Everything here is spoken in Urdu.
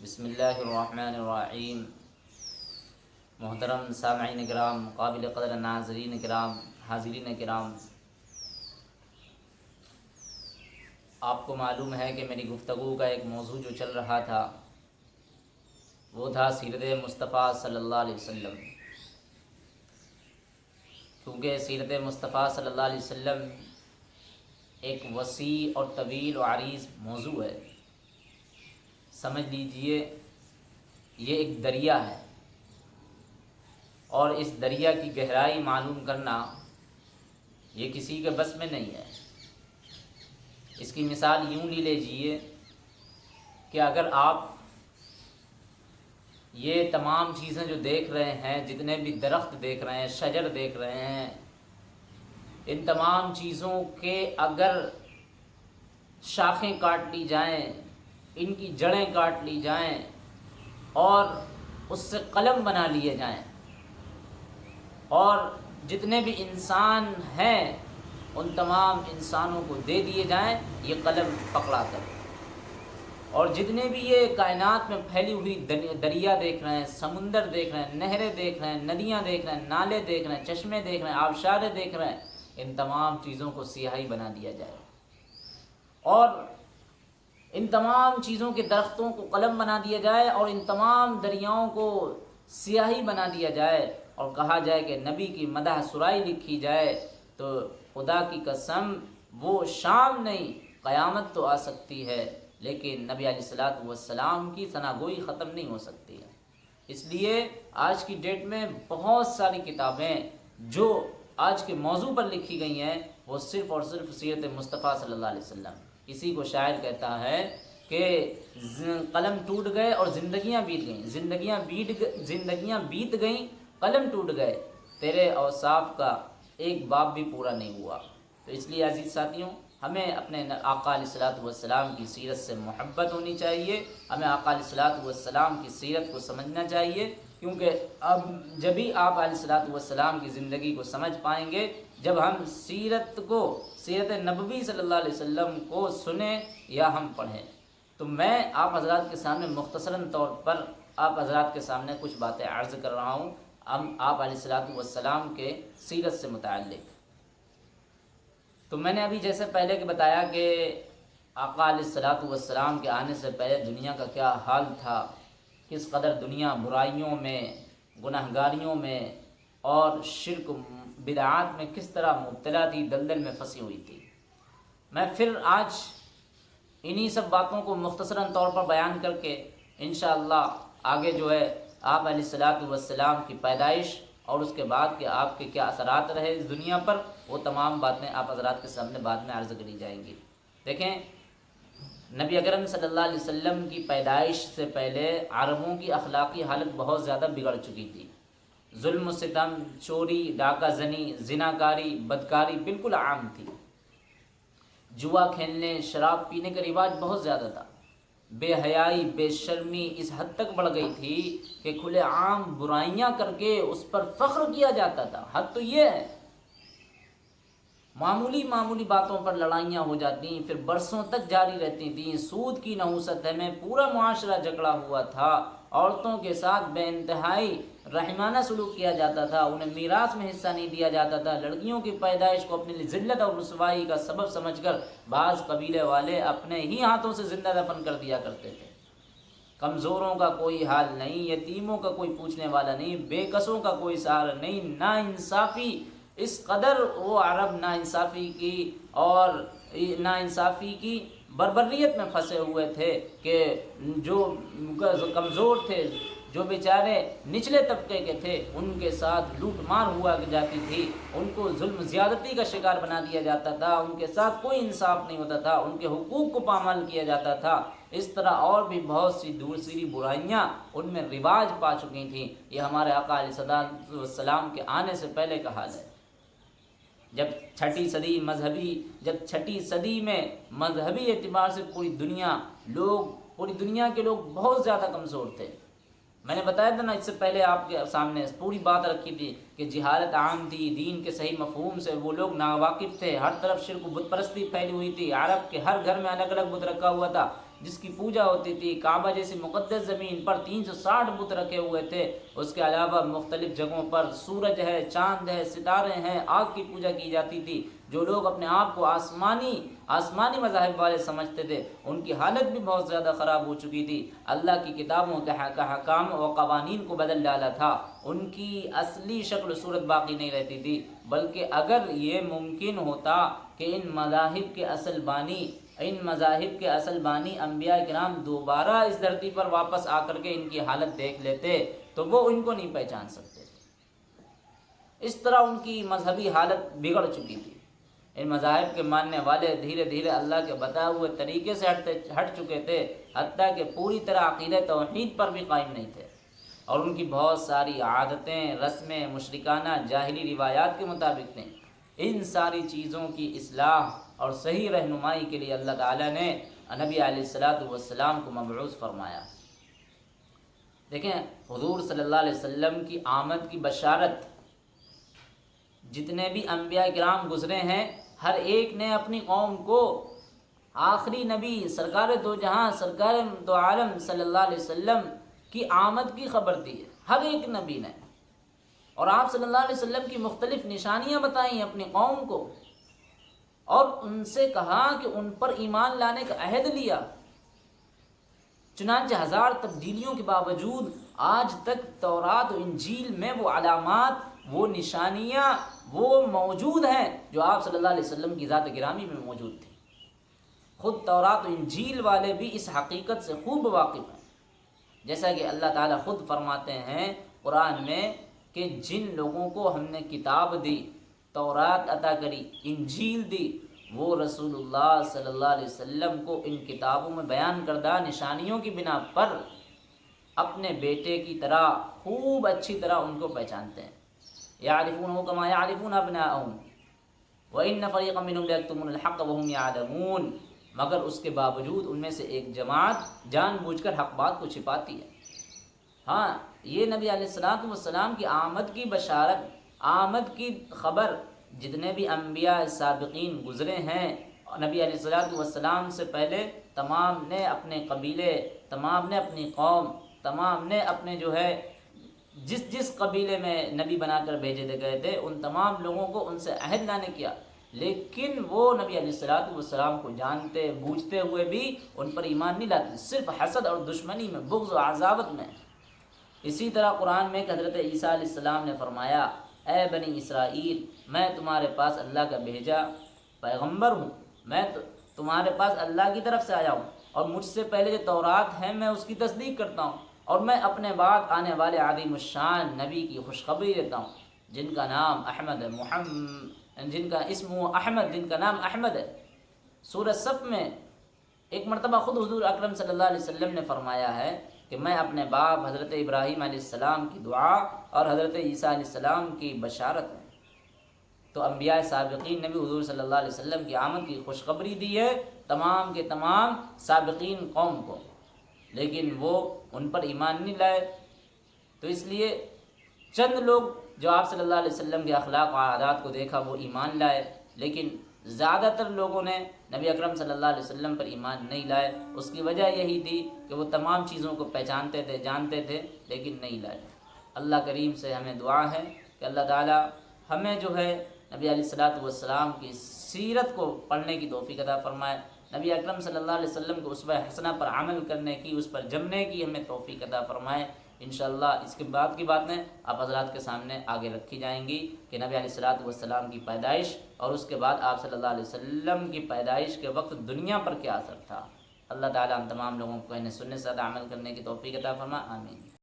بسم اللہ الرحمن الرحیم۔ محترم سامعین کرام، قابل قدر ناظرین کرام، حاضرین کرام، آپ کو معلوم ہے کہ میری گفتگو کا ایک موضوع جو چل رہا تھا وہ تھا سیرت مصطفیٰ صلی اللہ علیہ وسلم۔ کیونکہ سیرت مصطفیٰ صلی اللہ علیہ وسلم ایک وسیع اور طویل و عریض موضوع ہے۔ سمجھ لیجئے یہ ایک دریا ہے، اور اس دریا کی گہرائی معلوم کرنا یہ کسی کے بس میں نہیں ہے۔ اس کی مثال یوں لے لیجئے کہ اگر آپ یہ تمام چیزیں جو دیکھ رہے ہیں، جتنے بھی درخت دیکھ رہے ہیں، شجر دیکھ رہے ہیں، ان تمام چیزوں کے اگر شاخیں کاٹ لی جائیں، ان کی جڑیں کاٹ لی جائیں اور اس سے قلم بنا لیے جائیں، اور جتنے بھی انسان ہیں ان تمام انسانوں کو دے دیے جائیں یہ قلم پکڑا کر، اور جتنے بھی یہ کائنات میں پھیلی ہوئی دریا دیکھ رہے ہیں، سمندر دیکھ رہے ہیں، نہریں دیکھ رہے ہیں، ندیاں دیکھ رہے ہیں، نالے دیکھ رہے ہیں، چشمے دیکھ رہے ہیں، آبشاریں دیکھ رہے ہیں، ان تمام چیزوں کو سیاہی بنا دیا جائے، اور ان تمام چیزوں کے درختوں کو قلم بنا دیا جائے، اور ان تمام دریاؤں کو سیاہی بنا دیا جائے، اور کہا جائے کہ نبی کی مدح سرائی لکھی جائے، تو خدا کی قسم وہ شام نہیں، قیامت تو آ سکتی ہے لیکن نبی علیہ الصلوۃ والسلام کی ثناگوئی ختم نہیں ہو سکتی ہے۔ اس لیے آج کی ڈیٹ میں بہت ساری کتابیں جو آج کے موضوع پر لکھی گئی ہیں وہ صرف اور صرف سیرت مصطفیٰ صلی اللہ علیہ وسلم۔ اسی کو شاعر کہتا ہے کہ قلم ٹوٹ گئے اور زندگیاں بیت گئیں، زندگیاں بیت گئیں، قلم ٹوٹ گئے، تیرے اوصاف کا ایک باب بھی پورا نہیں ہوا۔ تو اس لیے عزیز ساتھیوں، ہمیں اپنے آقا علیہ الصلوۃ والسلام کی سیرت سے محبت ہونی چاہیے، ہمیں آقا علیہ الصلوۃ والسلام کی سیرت کو سمجھنا چاہیے، کیونکہ اب جبھی آپ علیہ الصلوۃ والسلام کی زندگی کو سمجھ پائیں گے جب ہم سیرت نبوی صلی اللہ علیہ وسلم کو سنیں یا ہم پڑھیں۔ تو میں آپ حضرات کے سامنے مختصراً طور پر آپ حضرات کے سامنے کچھ باتیں عرض کر رہا ہوں آپ علیہ الصلوۃ والسلام کے سیرت سے متعلق۔ تو میں نے ابھی جیسے پہلے کہ بتایا کہ آقا علیہ الصلوۃ والسلام کے آنے سے پہلے دنیا کا کیا حال تھا، کس قدر دنیا برائیوں میں، گناہگاریوں میں اور شرک بدعات میں کس طرح مبتلا تھی، دلدل میں پھنسی ہوئی تھی۔ میں پھر آج انہی سب باتوں کو مختصراً طور پر بیان کر کے انشاءاللہ آگے جو ہے آپ علیہ الصلوۃ والسلام کی پیدائش اور اس کے بعد کہ آپ کے کیا اثرات رہے اس دنیا پر، وہ تمام باتیں آپ حضرات کے سامنے بعد میں عرض کری جائیں گی۔ دیکھیں، نبی اکرم صلی اللہ علیہ وسلم کی پیدائش سے پہلے عربوں کی اخلاقی حالت بہت زیادہ بگڑ چکی تھی۔ ظلم و ستم، چوری، ڈاکہ زنی، زناکاری، بدکاری بالکل عام تھی۔ جوا کھیلنے، شراب پینے کا رواج بہت زیادہ تھا۔ بے حیائی، بے شرمی اس حد تک بڑھ گئی تھی کہ کھلے عام برائیاں کر کے اس پر فخر کیا جاتا تھا۔ حد تو یہ ہے، معمولی باتوں پر لڑائیاں ہو جاتی، پھر برسوں تک جاری رہتی تھیں۔ سود کی نحوست میں پورا معاشرہ جکڑا ہوا تھا۔ عورتوں کے ساتھ بے انتہائی رحمانہ سلوک کیا جاتا تھا، انہیں میراث میں حصہ نہیں دیا جاتا تھا۔ لڑکیوں کی پیدائش کو اپنے لیے ذلت اور رسوائی کا سبب سمجھ کر بعض قبیلے والے اپنے ہی ہاتھوں سے زندہ دفن کر دیا کرتے تھے۔ کمزوروں کا کوئی حال نہیں، یتیموں کا کوئی پوچھنے والا نہیں، بے کسوں کا کوئی سہارا نہیں۔ ناانصافی اس قدر وہ عرب ناانصافی کی بربریت میں پھنسے ہوئے تھے کہ جو کمزور تھے، جو بیچارے نچلے طبقے کے تھے، ان کے ساتھ لوٹ مار ہوا جاتی تھی، ان کو ظلم زیادتی کا شکار بنا دیا جاتا تھا، ان کے ساتھ کوئی انصاف نہیں ہوتا تھا، ان کے حقوق کو پامال کیا جاتا تھا۔ اس طرح اور بھی بہت سی دوسری برائیاں ان میں رواج پا چکی تھیں۔ یہ ہمارے آقا علیہ الصلوۃ والسلام کے آنے سے پہلے کا حال ہے۔ جب چھٹی صدی میں مذہبی اعتبار سے پوری دنیا کے لوگ بہت زیادہ کمزور تھے۔ میں نے بتایا تھا نا اس سے پہلے آپ کے سامنے پوری بات رکھی تھی کہ جہالت عام تھی، دین کے صحیح مفہوم سے وہ لوگ ناواقف تھے، ہر طرف شرک و بت پرستی پھیلی ہوئی تھی، عرب کے ہر گھر میں الگ الگ بت رکھا ہوا تھا۔ جس کی پوجا ہوتی تھی، کعبہ جیسی مقدس زمین پر 360 بت رکھے ہوئے تھے، اس کے علاوہ مختلف جگہوں پر سورج ہے، چاند ہے، ستارے ہیں، آگ کی پوجا کی جاتی تھی۔ جو لوگ اپنے آپ کو آسمانی مذاہب والے سمجھتے تھے، ان کی حالت بھی بہت زیادہ خراب ہو چکی تھی۔ اللہ کی کتابوں کے حکام و قوانین کو بدل ڈالا تھا، ان کی اصلی شکل و صورت باقی نہیں رہتی تھی۔ بلکہ اگر یہ ممکن ہوتا کہ ان مذاہب کے اصل بانی انبیاء کرام دوبارہ اس دھرتی پر واپس آ کر کے ان کی حالت دیکھ لیتے تو وہ ان کو نہیں پہچان سکتے تھے۔ اس طرح ان کی مذہبی حالت بگڑ چکی تھی۔ ان مذاہب کے ماننے والے دھیرے دھیرے اللہ کے بتائے ہوئے طریقے سے ہٹ چکے تھے، حتیٰ کہ پوری طرح عقیدہ توحید پر بھی قائم نہیں تھے، اور ان کی بہت ساری عادتیں، رسمیں مشرکانہ جاہلی روایات کے مطابق تھیں۔ ان ساری چیزوں کی اصلاح اور صحیح رہنمائی کے لیے اللہ تعالیٰ نے نبی علیہ السلام کو مبعوث فرمایا۔ دیکھیں، حضور صلی اللہ علیہ وسلم کی آمد کی بشارت جتنے بھی انبیاء کرام گزرے ہیں، ہر ایک نے اپنی قوم کو آخری نبی سرکار دو جہاں سرکار دو عالم صلی اللہ علیہ وسلم کی آمد کی خبر دی ہے، ہر ایک نبی نے، اور آپ صلی اللہ علیہ وسلم کی مختلف نشانیاں بتائیں اپنی قوم کو، اور ان سے کہا کہ ان پر ایمان لانے کا عہد لیا۔ چنانچہ 1000 تبدیلیوں کے باوجود آج تک تورات و انجیل میں وہ علامات، وہ نشانیاں وہ موجود ہیں جو آپ صلی اللہ علیہ وسلم کی ذات گرامی میں موجود تھی۔ خود تورات و انجیل والے بھی اس حقیقت سے خوب واقف ہیں، جیسا کہ اللہ تعالیٰ خود فرماتے ہیں قرآن میں کہ جن لوگوں کو ہم نے کتاب دی، تورات عطا کری، انجیل دی، وہ رسول اللہ صلی اللہ علیہ وسلم کو ان کتابوں میں بیان کردہ نشانیوں کی بنا پر اپنے بیٹے کی طرح خوب اچھی طرح ان کو پہچانتے ہیں۔ یعرفونہ کما یعرفون ابناءہم وَإِنَّ فَرِيقًا مِّنْهُمْ لَيَكْتُمُونَ الْحَقَّ وَهُمْ يَعْلَمُونَ، مگر اس کے باوجود ان میں سے ایک جماعت جان بوجھ کر حق بات کو چھپاتی ہے۔ ہاں، یہ نبی علیہ السلام کی آمد کی بشارت، آمد کی خبر جتنے بھی انبیاء سابقین گزرے ہیں، نبی علیہ السلام سے پہلے تمام نے اپنے قبیلے، تمام نے اپنی قوم، تمام نے اپنے جو ہے جس قبیلے میں نبی بنا کر بھیجے گئے تھے، ان تمام لوگوں کو ان سے عہد لانے کیا، لیکن وہ نبی علیہ السلام کو جانتے بوجھتے ہوئے بھی ان پر ایمان نہیں لاتے، صرف حسد اور دشمنی میں، بغض و عداوت میں۔ اسی طرح قرآن میں حضرت عیسیٰ علیہ السلام نے فرمایا، اے بنی اسرائیل، میں تمہارے پاس اللہ کا بھیجا پیغمبر ہوں، میں تمہارے پاس اللہ کی طرف سے آیا ہوں، اور مجھ سے پہلے جو تورات ہے میں اس کی تصدیق کرتا ہوں، اور میں اپنے بعد آنے والے عظیم الشان نبی کی خوشخبری دیتا ہوں، جن کا نام احمد ہے، جن کا اسم احمد، جن کا نام احمد ہے۔ سورہ صف میں ایک مرتبہ خود حضور اکرم صلی اللہ علیہ وسلم نے فرمایا ہے کہ میں اپنے باپ حضرت ابراہیم علیہ السلام کی دعا اور حضرت عیسیٰ علیہ السلام کی بشارت ہے۔ تو انبیاء سابقین نے بھی حضور صلی اللہ علیہ وسلم کی آمد کی خوشخبری دی ہے تمام کے تمام سابقین قوم کو، لیکن وہ ان پر ایمان نہیں لائے۔ تو اس لیے چند لوگ جو آپ صلی اللہ علیہ وسلم کے اخلاق و عادات کو دیکھا وہ ایمان لائے، لیکن زیادہ تر لوگوں نے نبی اکرم صلی اللہ علیہ وسلم پر ایمان نہیں لائے۔ اس کی وجہ یہی تھی کہ وہ تمام چیزوں کو پہچانتے تھے، جانتے تھے، لیکن نہیں لائے۔ اللہ کریم سے ہمیں دعا ہے کہ اللہ تعالی ہمیں جو ہے نبی علیہ السلام کی سیرت کو پڑھنے کی توفیق عطا فرمائے، نبی اکرم صلی اللہ علیہ وسلم کو اسوہ حسنہ پر عمل کرنے کی، اس پر جمنے کی ہمیں توفیق عطا فرمائے۔ انشاءاللہ اس کے بعد کی باتیں آپ حضرات کے سامنے آگے رکھی جائیں گی کہ نبی علیہ السلام کی پیدائش اور اس کے بعد آپ صلی اللہ علیہ وسلم کی پیدائش کے وقت دنیا پر کیا اثر تھا۔ اللہ تعالیٰ ہم تمام لوگوں کو انہیں سننے سے زیادہ عمل کرنے کی توفیق عطا فرمائے، آمین۔